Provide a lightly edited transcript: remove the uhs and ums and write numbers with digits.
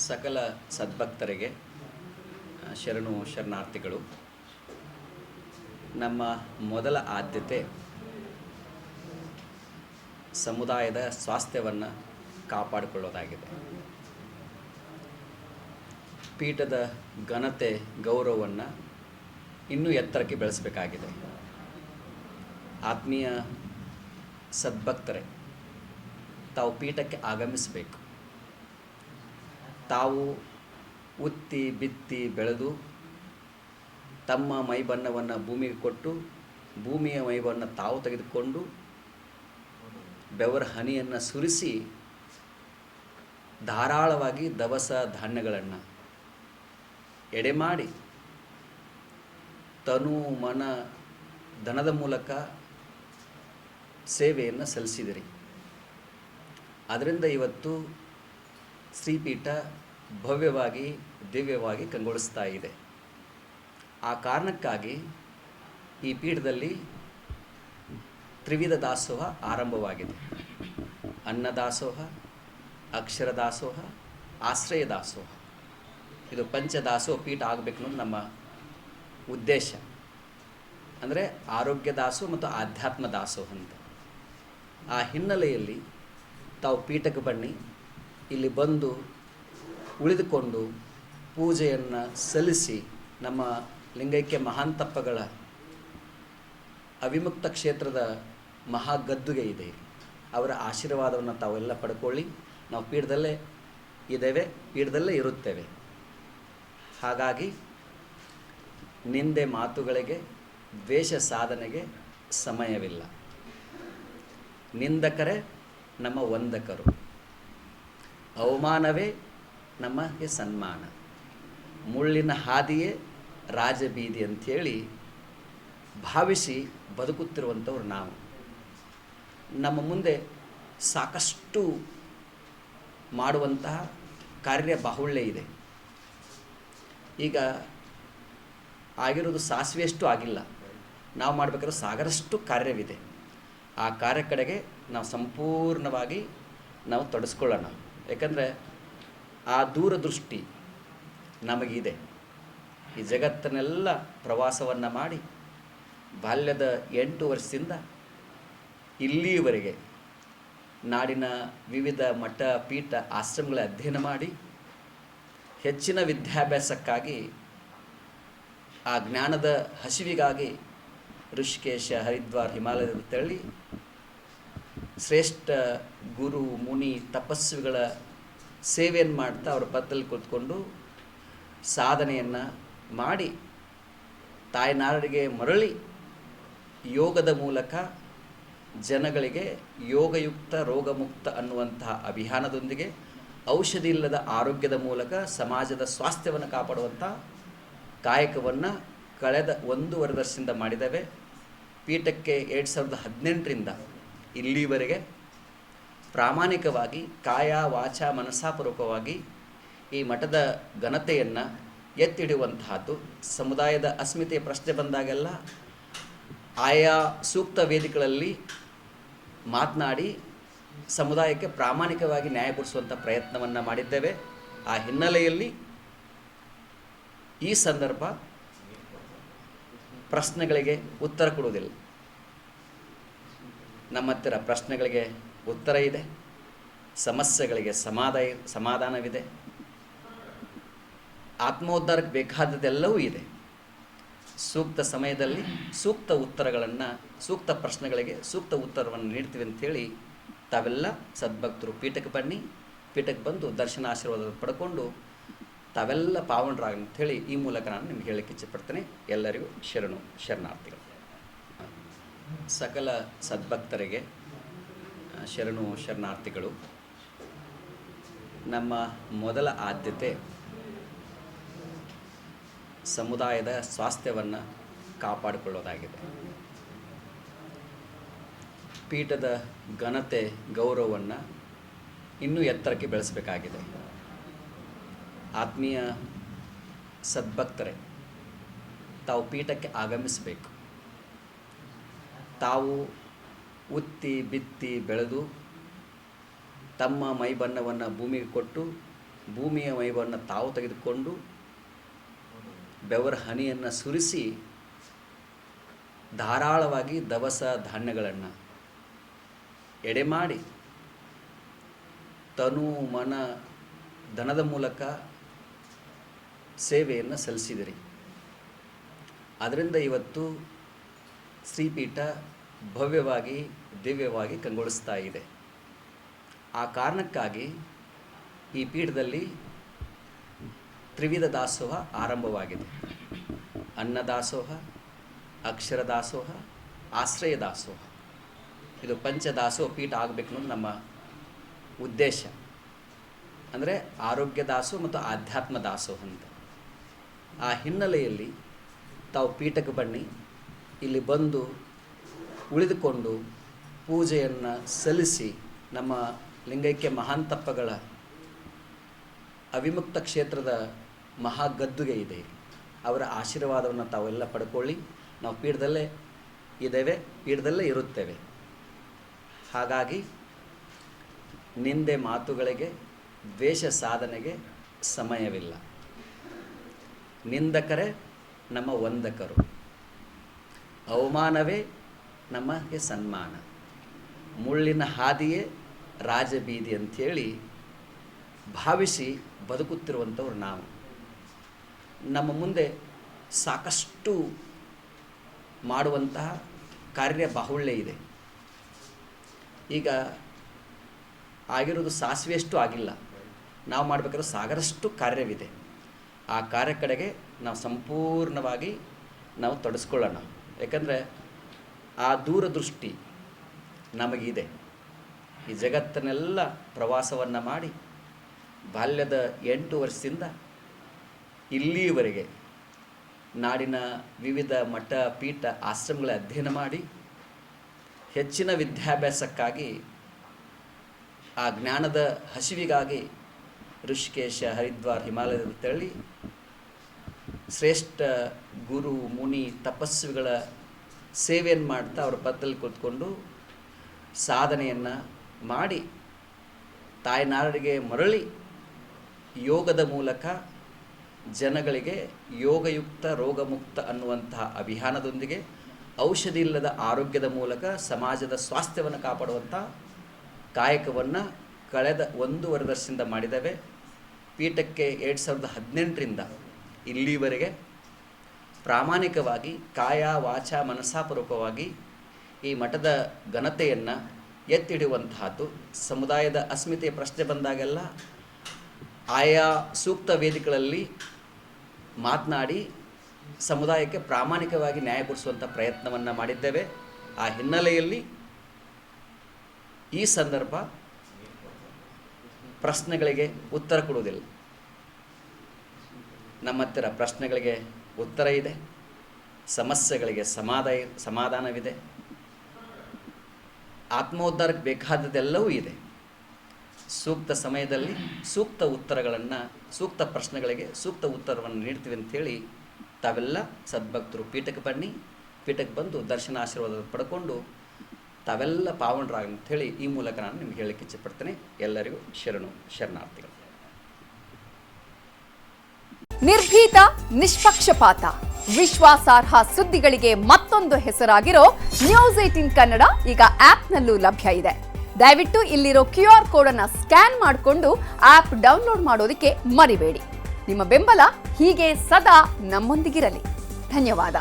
ಸಕಲ ಸದ್ಭಕ್ತರಿಗೆ ಶರಣು ಶರಣಾರ್ಥಿಗಳು. ನಮ್ಮ ಮೊದಲ ಆದ್ಯತೆ ಸಮುದಾಯದ ಸ್ವಾಸ್ಥ್ಯವನ್ನು ಕಾಪಾಡಿಕೊಳ್ಳೋದಾಗಿದೆ. ಪೀಠದ ಘನತೆ ಗೌರವವನ್ನು ಇನ್ನೂ ಎತ್ತರಕ್ಕೆ ಬೆಳೆಸಬೇಕಾಗಿದೆ. ಆತ್ಮೀಯ ಸದ್ಭಕ್ತರೇ, ತಾವು ಪೀಠಕ್ಕೆ ಆಗಮಿಸಬೇಕು. ತಾವು ಉತ್ತಿ ಬಿತ್ತಿ ಬೆಳೆದು ತಮ್ಮ ಮೈಬಣ್ಣವನ್ನು ಭೂಮಿಗೆ ಕೊಟ್ಟು ಭೂಮಿಯ ಮೈಬಣ್ಣ ತಾವು ತೆಗೆದುಕೊಂಡು ಬೆವರ ಹನಿಯನ್ನು ಸುರಿಸಿ ಧಾರಾಳವಾಗಿ ದವಸ ಧಾನ್ಯಗಳನ್ನು ಎಡೆ ಮಾಡಿ ತನು ಮನ ಧನದ ಮೂಲಕ ಸೇವೆಯನ್ನು ಸಲ್ಲಿಸಿದಿರಿ. ಅದರಿಂದ ಇವತ್ತು ಶ್ರೀಪೀಠ ಭವ್ಯವಾಗಿ ದಿವ್ಯವಾಗಿ ಕಂಗೊಳಿಸ್ತಾ ಇದೆ. ಆ ಕಾರಣಕ್ಕಾಗಿ ಈ ಪೀಠದಲ್ಲಿ ತ್ರಿವಿಧ ದಾಸೋಹ ಆರಂಭವಾಗಿದೆ. ಅನ್ನದಾಸೋಹ, ಅಕ್ಷರ ದಾಸೋಹ, ಆಶ್ರಯ ದಾಸೋಹ. ಇದು ಪಂಚದಾಸೋಹ ಪೀಠ ಆಗಬೇಕು ಅನ್ನೋದು ನಮ್ಮ ಉದ್ದೇಶ. ಅಂದರೆ ಆರೋಗ್ಯ ದಾಸೋಹ ಮತ್ತು ಆಧ್ಯಾತ್ಮ ದಾಸೋಹ ಅಂತ. ಆ ಹಿನ್ನೆಲೆಯಲ್ಲಿ ತಾವು ಪೀಠಕ್ಕೆ ಬನ್ನಿ, ಇಲ್ಲಿ ಬಂದು ಉಳಿದುಕೊಂಡು ಪೂಜೆಯನ್ನು ಸಲ್ಲಿಸಿ ನಮ್ಮ ಲಿಂಗೈಕ್ಯ ಮಹಾಂತಪ್ಪಗಳ ಅವಿಮುಕ್ತ ಕ್ಷೇತ್ರದ ಮಹಾಗದ್ದುಗೆ ಇದೆ. ಅವರ ಆಶೀರ್ವಾದವನ್ನು ತಾವೆಲ್ಲ ಪಡ್ಕೊಳ್ಳಿ. ನಾವು ಪೀಠದಲ್ಲೇ ಇದ್ದೇವೆ, ಪೀಠದಲ್ಲೇ ಇರುತ್ತೇವೆ. ಹಾಗಾಗಿ ನಿಂದೆ ಮಾತುಗಳಿಗೆ, ದ್ವೇಷ ಸಾಧನೆಗೆ ಸಮಯವಿಲ್ಲ. ನಿಂದಕರೇ ನಮ್ಮ ವಂದಕರು, ಅವಮಾನವೇ ನಮಗೆ ಸನ್ಮಾನ, ಮುಳ್ಳಿನ ಹಾದಿಯೇ ರಾಜಬೀದಿ ಅಂಥೇಳಿ ಭಾವಿಸಿ ಬದುಕುತ್ತಿರುವಂಥವ್ರು ನಾವು. ನಮ್ಮ ಮುಂದೆ ಸಾಕಷ್ಟು ಮಾಡುವಂತಹ ಕಾರ್ಯ ಬಾಹುಳ್ಯ ಇದೆ. ಈಗ ಆಗಿರೋದು ಸಾಸಿವೆಯಷ್ಟು ಆಗಿಲ್ಲ. ನಾವು ಮಾಡಬೇಕಾದ್ರೆ ಸಾಗರಷ್ಟು ಕಾರ್ಯವಿದೆ. ಆ ಕಾರ್ಯ ಕಡೆಗೆ ನಾವು ಸಂಪೂರ್ಣವಾಗಿ ನಾವು ತೊಡಸ್ಕೊಳ್ಳೋಣ. ಯಾಕಂದರೆ ಆ ದೂರದೃಷ್ಟಿ ನಮಗಿದೆ. ಈ ಜಗತ್ತನ್ನೆಲ್ಲ ಪ್ರವಾಸವನ್ನು ಮಾಡಿ ಬಾಲ್ಯದ 8 ವರ್ಷದಿಂದ ಇಲ್ಲಿಯವರೆಗೆ ನಾಡಿನ ವಿವಿಧ ಮಠ ಪೀಠ ಆಶ್ರಮಗಳ ಅಧ್ಯಯನ ಮಾಡಿ ಹೆಚ್ಚಿನ ವಿದ್ಯಾಭ್ಯಾಸಕ್ಕಾಗಿ, ಆ ಜ್ಞಾನದ ಹಸಿವಿಗಾಗಿ ಋಷಿಕೇಶ, ಹರಿದ್ವಾರ, ಹಿಮಾಲಯದ ತೆರಳಿ ಶ್ರೇಷ್ಠ ಗುರು ಮುನಿ ತಪಸ್ವಿಗಳ ಸೇವೆಯನ್ನು ಮಾಡ್ತಾ ಅವರ ಪಕ್ಕದಲ್ಲಿ ಕೂತ್ಕೊಂಡು ಸಾಧನೆಯನ್ನು ಮಾಡಿ ತಾಯ್ನಾಡಿಗೆ ಮರಳಿ ಯೋಗದ ಮೂಲಕ ಜನಗಳಿಗೆ ಯೋಗಯುಕ್ತ ರೋಗಮುಕ್ತ ಅನ್ನುವಂತಹ ಅಭಿಯಾನದೊಂದಿಗೆ ಔಷಧಿ ಇಲ್ಲದ ಆರೋಗ್ಯದ ಮೂಲಕ ಸಮಾಜದ ಸ್ವಾಸ್ಥ್ಯವನ್ನು ಕಾಪಾಡುವಂಥ ಕಾಯಕವನ್ನು ಕಳೆದ 1.5 ವರ್ಷದಿಂದ ಮಾಡಿದ್ದೇವೆ. ಪೀಠಕ್ಕೆ 2018ರಿಂದ ಇಲ್ಲಿವರೆಗೆ ಪ್ರಾಮಾಣಿಕವಾಗಿ ಕಾಯ ವಾಚ ಮನಸ್ಸಾಪೂರ್ವಕವಾಗಿ ಈ ಮಠದ ಘನತೆಯನ್ನು ಎತ್ತಿಡುವಂತಹದ್ದು. ಸಮುದಾಯದ ಅಸ್ಮಿತೆಯ ಪ್ರಶ್ನೆ ಬಂದಾಗೆಲ್ಲ ಆಯಾ ಸೂಕ್ತ ವೇದಿಕೆಗಳಲ್ಲಿ ಮಾತನಾಡಿ ಸಮುದಾಯಕ್ಕೆ ಪ್ರಾಮಾಣಿಕವಾಗಿ ನ್ಯಾಯ ಕೊಡಿಸುವಂಥ ಪ್ರಯತ್ನವನ್ನು ಮಾಡಿದ್ದೇವೆ. ಆ ಹಿನ್ನೆಲೆಯಲ್ಲಿ ಈ ಸಂದರ್ಭ ಪ್ರಶ್ನೆಗಳಿಗೆ ಉತ್ತರ ಕೊಡುವುದಿಲ್ಲ. ನಮ್ಮ ಹತ್ತಿರ ಪ್ರಶ್ನೆಗಳಿಗೆ ಉತ್ತರ ಇದೆ, ಸಮಸ್ಯೆಗಳಿಗೆ ಸಮಾಧಾನವಿದೆ, ಆತ್ಮೋದ್ಧಾರಕ್ಕೆ ಬೇಕಾದದ್ದೆಲ್ಲವೂ ಇದೆ. ಸೂಕ್ತ ಸಮಯದಲ್ಲಿ ಸೂಕ್ತ ಉತ್ತರಗಳನ್ನು, ಸೂಕ್ತ ಪ್ರಶ್ನೆಗಳಿಗೆ ಸೂಕ್ತ ಉತ್ತರವನ್ನು ನೀಡ್ತೀವಿ ಅಂಥೇಳಿ ತಾವೆಲ್ಲ ಸದ್ಭಕ್ತರು ಪೀಠಕ್ಕೆ ಬನ್ನಿ. ಪೀಠಕ್ಕೆ ಬಂದು ದರ್ಶನ ಆಶೀರ್ವಾದ ಪಡ್ಕೊಂಡು ತಾವೆಲ್ಲ ಪಾವನರಾಗಿ ಅಂಥೇಳಿ ಈ ಮೂಲಕ ನಾನು ನಿಮ್ಗೆ ಹೇಳಕ್ಕೆ ಇಚ್ಛೆಪಡ್ತೇನೆ. ಎಲ್ಲರಿಗೂ ಶರಣು ಶರಣಾರ್ಥಿಗಳು. ಸಕಲ ಸದ್ಭಕ್ತರಿಗೆ ಶರಣು ಶರಣಾರ್ಥಿಗಳು. ನಮ್ಮ ಮೊದಲ ಆದ್ಯತೆ ಸಮುದಾಯದ ಸ್ವಾಸ್ಥ್ಯವನ್ನು ಕಾಪಾಡಿಕೊಳ್ಳೋದಾಗಿದೆ. ಪೀಠದ ಘನತೆ ಗೌರವವನ್ನು ಇನ್ನೂ ಎತ್ತರಕ್ಕೆ ಬೆಳೆಸಬೇಕಾಗಿದೆ. ಆತ್ಮೀಯ ಸದ್ಭಕ್ತರೇ, ತಾವು ಪೀಠಕ್ಕೆ ಆಗಮಿಸಬೇಕು. ತಾವು ಉತ್ತಿ ಬಿತ್ತಿ ಬೆಳೆದು ತಮ್ಮ ಮೈಬಣ್ಣವನ್ನು ಭೂಮಿಗೆ ಕೊಟ್ಟು ಭೂಮಿಯ ವೈಭವವನ್ನು ತಾವು ತೆಗೆದುಕೊಂಡು ಬೆವರ ಹನಿಯನ್ನು ಸುರಿಸಿ ಧಾರಾಳವಾಗಿ ದವಸ ಧಾನ್ಯಗಳನ್ನು ಎಡೆ ಮಾಡಿ ತನು ಮನ ಧನದ ಮೂಲಕ ಸೇವೆಯನ್ನು ಸಲ್ಲಿಸಿದಿರಿ. ಅದರಿಂದ ಇವತ್ತು ಶ್ರೀಪೀಠ ಭವ್ಯವಾಗಿ ದಿವ್ಯವಾಗಿ ಕಂಗೊಳಿಸ್ತಾ ಇದೆ. ಆ ಕಾರಣಕ್ಕಾಗಿ ಈ ಪೀಠದಲ್ಲಿ ತ್ರಿವಿಧ ದಾಸೋಹ ಆರಂಭವಾಗಿದೆ. ಅನ್ನದಾಸೋಹ, ಅಕ್ಷರ ದಾಸೋಹ, ಆಶ್ರಯ ದಾಸೋಹ. ಇದು ಪಂಚದಾಸೋಹ ಪೀಠ ಆಗಬೇಕು ಅನ್ನೋದು ನಮ್ಮ ಉದ್ದೇಶ. ಅಂದರೆ ಆರೋಗ್ಯ ದಾಸೋಹ ಮತ್ತು ಆಧ್ಯಾತ್ಮ ದಾಸೋಹ ಅಂತ. ಆ ಹಿನ್ನೆಲೆಯಲ್ಲಿ ತಾವು ಪೀಠಕ್ಕೆ ಬನ್ನಿ, ಇಲ್ಲಿ ಬಂದು ಉಳಿದುಕೊಂಡು ಪೂಜೆಯನ್ನು ಸಲ್ಲಿಸಿ ನಮ್ಮ ಲಿಂಗೈಕ್ಯ ಮಹಾಂತಪ್ಪಗಳ ಅವಿಮುಕ್ತ ಕ್ಷೇತ್ರದ ಮಹಾಗದ್ದುಗೆ ಇದೆ, ಅವರ ಆಶೀರ್ವಾದವನ್ನು ತಾವೆಲ್ಲ ಪಡ್ಕೊಳ್ಳಿ. ನಾವು ಪೀಠದಲ್ಲೇ ಇದ್ದೇವೆ, ಪೀಠದಲ್ಲೇ ಇರುತ್ತೇವೆ. ಹಾಗಾಗಿ ನಿಂದೆ ಮಾತುಗಳಿಗೆ, ದ್ವೇಷ ಸಾಧನೆಗೆ ಸಮಯವಿಲ್ಲ. ನಿಂದಕರೇ ನಮ್ಮ ವಂದಕರು, ಅವಮಾನವೇ ನಮಗೆ ಸನ್ಮಾನ, ಮುಳ್ಳಿನ ಹಾದಿಯೇ ರಾಜಬೀದಿ ಅಂಥೇಳಿ ಭಾವಿಸಿ ಬದುಕುತ್ತಿರುವಂಥವ್ರು ನಾವು. ನಮ್ಮ ಮುಂದೆ ಸಾಕಷ್ಟು ಮಾಡುವಂತಹ ಕಾರ್ಯ ಬಾಹುಳ್ಯ ಇದೆ. ಈಗ ಆಗಿರೋದು ಸಾಸಿವೆಯಷ್ಟು ಆಗಿಲ್ಲ, ನಾವು ಮಾಡಬೇಕಾದ್ರೆ ಸಾಗರಷ್ಟು ಕಾರ್ಯವಿದೆ. ಆ ಕಾರ್ಯ ಕಡೆಗೆ ನಾವು ಸಂಪೂರ್ಣವಾಗಿ ನಾವು ತೊಡಸ್ಕೊಳ್ಳೋಣ. ಯಾಕಂದರೆ ಆ ದೂರದೃಷ್ಟಿ ನಮಗಿದೆ. ಈ ಜಗತ್ತನ್ನೆಲ್ಲ ಪ್ರವಾಸವನ್ನು ಮಾಡಿ ಬಾಲ್ಯದ 8 ವರ್ಷದಿಂದ ಇಲ್ಲಿಯವರೆಗೆ ನಾಡಿನ ವಿವಿಧ ಮಠ ಪೀಠ ಆಶ್ರಮಗಳ ಅಧ್ಯಯನ ಮಾಡಿ ಹೆಚ್ಚಿನ ವಿದ್ಯಾಭ್ಯಾಸಕ್ಕಾಗಿ, ಆ ಜ್ಞಾನದ ಹಸಿವಿಗಾಗಿ ಋಷಿಕೇಶ, ಹರಿದ್ವಾರ, ಹಿಮಾಲಯದ ತಳ್ಳಿ ಶ್ರೇಷ್ಠ ಗುರು ಮುನಿ ತಪಸ್ವಿಗಳ ಸೇವೆಯನ್ನು ಮಾಡ್ತಾ ಅವರ ಪಕ್ಕದಲ್ಲಿ ಕೂತ್ಕೊಂಡು ಸಾಧನೆಯನ್ನು ಮಾಡಿ ತಾಯ್ನಾಡಿಗೆ ಮರಳಿ ಯೋಗದ ಮೂಲಕ ಜನಗಳಿಗೆ ಯೋಗಯುಕ್ತ ರೋಗಮುಕ್ತ ಅನ್ನುವಂತಹ ಅಭಿಯಾನದೊಂದಿಗೆ ಔಷಧಿ ಇಲ್ಲದ ಆರೋಗ್ಯದ ಮೂಲಕ ಸಮಾಜದ ಸ್ವಾಸ್ಥ್ಯವನ್ನು ಕಾಪಾಡುವಂಥ ಕಾಯಕವನ್ನು ಕಳೆದ 1.5 ವರ್ಷದಿಂದ ಮಾಡಿದ್ದೇವೆ. ಪೀಠಕ್ಕೆ 2018ರಿಂದ ಇಲ್ಲಿವರೆಗೆ ಪ್ರಾಮಾಣಿಕವಾಗಿ ಕಾಯ ವಾಚ ಮನಸ್ಸಾಪೂರ್ವಕವಾಗಿ ಈ ಮಠದ ಘನತೆಯನ್ನು ಎತ್ತಿಡುವಂತಹದ್ದು. ಸಮುದಾಯದ ಅಸ್ಮಿತೆಯ ಪ್ರಶ್ನೆ ಬಂದಾಗೆಲ್ಲ ಆಯಾ ಸೂಕ್ತ ವೇದಿಕೆಗಳಲ್ಲಿ ಮಾತನಾಡಿ ಸಮುದಾಯಕ್ಕೆ ಪ್ರಾಮಾಣಿಕವಾಗಿ ನ್ಯಾಯ ಕೊಡಿಸುವಂಥ ಪ್ರಯತ್ನವನ್ನು ಮಾಡಿದ್ದೇವೆ. ಆ ಹಿನ್ನೆಲೆಯಲ್ಲಿ ಈ ಸಂದರ್ಭ ಪ್ರಶ್ನೆಗಳಿಗೆ ಉತ್ತರ ಕೊಡುವುದಿಲ್ಲ. ನಮ್ಮ ಹತ್ತಿರ ಪ್ರಶ್ನೆಗಳಿಗೆ ಉತ್ತರ ಇದೆ, ಸಮಸ್ಯೆಗಳಿಗೆ ಸಮಾಧಾನವಿದೆ, ಆತ್ಮೋದ್ಧಾರಕ್ಕೆ ಬೇಕಾದದ್ದೆಲ್ಲವೂ ಇದೆ. ಸೂಕ್ತ ಸಮಯದಲ್ಲಿ ಸೂಕ್ತ ಉತ್ತರಗಳನ್ನು, ಸೂಕ್ತ ಪ್ರಶ್ನೆಗಳಿಗೆ ಸೂಕ್ತ ಉತ್ತರವನ್ನು ನೀಡ್ತೀವಿ ಅಂಥೇಳಿ ತಾವೆಲ್ಲ ಸದ್ಭಕ್ತರು ಪೀಠಕ್ಕೆ ಬನ್ನಿ. ಪೀಠಕ್ಕೆ ಬಂದು ದರ್ಶನ ಆಶೀರ್ವಾದ ಪಡ್ಕೊಂಡು ತಾವೆಲ್ಲ ಪಾವನರಾಗಿ ಅಂಥೇಳಿ ಈ ಮೂಲಕ ನಾನು ನಿಮ್ಗೆ ಹೇಳಲಿಕ್ಕೆ ಇಚ್ಛೆಪಡ್ತೇನೆ. ಎಲ್ಲರಿಗೂ ಶರಣಾರ್ಥಿಗಳು. ನಿರ್ಭೀತ, ನಿಷ್ಪಕ್ಷಪಾತ, ವಿಶ್ವಾಸಾರ್ಹ ಸುದ್ದಿಗಳಿಗೆ ಮತ್ತೊಂದು ಹೆಸರಾಗಿರೋ ನ್ಯೂಸ್18 ಕನ್ನಡ ಈಗ ಆಪ್ನಲ್ಲೂ ಲಭ್ಯ ಇದೆ. ದಯವಿಟ್ಟು ಇಲ್ಲಿರೋ QR ಕೋಡ್ ಅನ್ನು ಸ್ಕ್ಯಾನ್ ಮಾಡಿಕೊಂಡು ಆಪ್ ಡೌನ್ಲೋಡ್ ಮಾಡೋದಕ್ಕೆ ಮರಿಬೇಡಿ. ನಿಮ್ಮ ಬೆಂಬಲ ಹೀಗೆ ಸದಾ ನಮ್ಮೊಂದಿಗಿರಲಿ. ಧನ್ಯವಾದ.